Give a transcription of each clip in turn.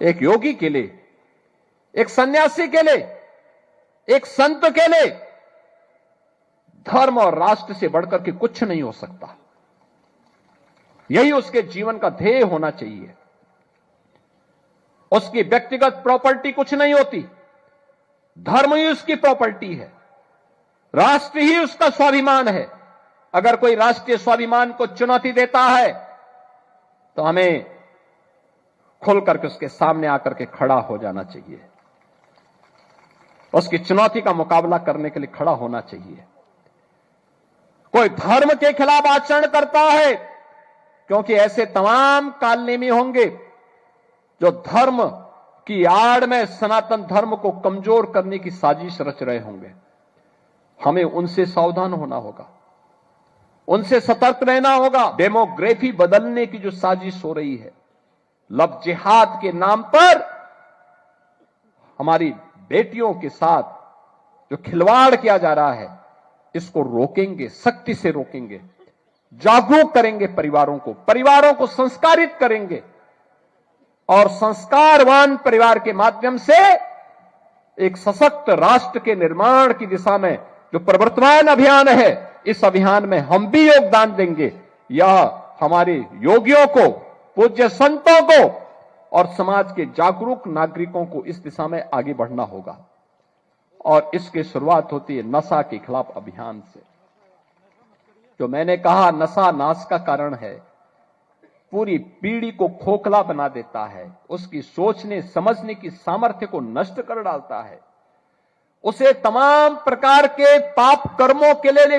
एक योगी के लिए, एक सन्यासी के लिए, एक संत के लिए धर्म और राष्ट्र से बढ़कर के कुछ नहीं हो सकता। यही उसके जीवन का ध्येय होना चाहिए। उसकी व्यक्तिगत प्रॉपर्टी कुछ नहीं होती, धर्म ही उसकी प्रॉपर्टी है, राष्ट्र ही उसका स्वाभिमान है। अगर कोई राष्ट्रीय स्वाभिमान को चुनौती देता है तो हमें खुल करके उसके सामने आकर के खड़ा हो जाना चाहिए, उसकी चुनौती का मुकाबला करने के लिए खड़ा होना चाहिए। कोई धर्म के खिलाफ आचरण करता है, क्योंकि ऐसे तमाम कालनेमी होंगे जो धर्म की आड़ में सनातन धर्म को कमजोर करने की साजिश रच रहे होंगे। हमें उनसे सावधान होना होगा, उनसे सतर्क रहना होगा। डेमोग्राफी बदलने की जो साजिश हो रही है, लव जिहाद के नाम पर हमारी बेटियों के साथ जो खिलवाड़ किया जा रहा है, इसको रोकेंगे, सख्ती से रोकेंगे, जागरूक करेंगे परिवारों को संस्कारित करेंगे और संस्कारवान परिवार के माध्यम से एक सशक्त राष्ट्र के निर्माण की दिशा में जो प्रवर्तमान अभियान है, इस अभियान में हम भी योगदान देंगे। यह हमारे योगियों को, पूज्य संतों को और समाज के जागरूक नागरिकों को इस दिशा में आगे बढ़ना होगा। और इसकी शुरुआत होती है नशा के खिलाफ अभियान से। जो मैंने कहा, नशा नाश का कारण है, पूरी पीढ़ी को खोखला बना देता है, उसकी सोचने समझने की सामर्थ्य को नष्ट कर डालता है, उसे तमाम प्रकार के पाप कर्मों के लिए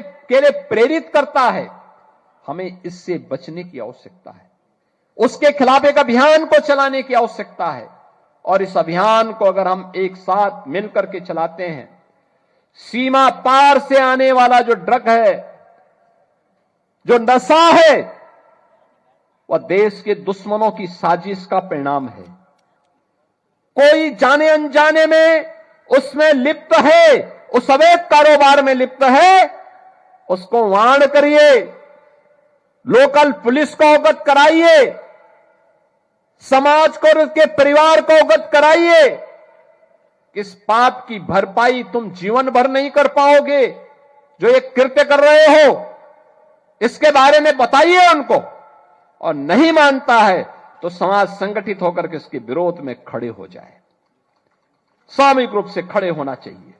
प्रेरित करता है। हमें इससे बचने की आवश्यकता है, उसके खिलाफ एक अभियान को चलाने की आवश्यकता है। और इस अभियान को अगर हम एक साथ मिलकर के चलाते हैं, सीमा पार से आने वाला जो ड्रग है, जो नशा है, वह देश के दुश्मनों की साजिश का परिणाम है। कोई जाने अनजाने में उसमें लिप्त है, उस अवैध कारोबार में लिप्त है, उसको वार्न करिए, लोकल पुलिस को अवगत कराइए, समाज को और उसके परिवार को अवगत कराइए। इस पाप की भरपाई तुम जीवन भर नहीं कर पाओगे। जो ये कृत्य कर रहे हो, इसके बारे में बताइए उनको, और नहीं मानता है तो समाज संगठित होकर के इसके विरोध में खड़े हो जाए। सामूहिक रूप से खड़े होना चाहिए।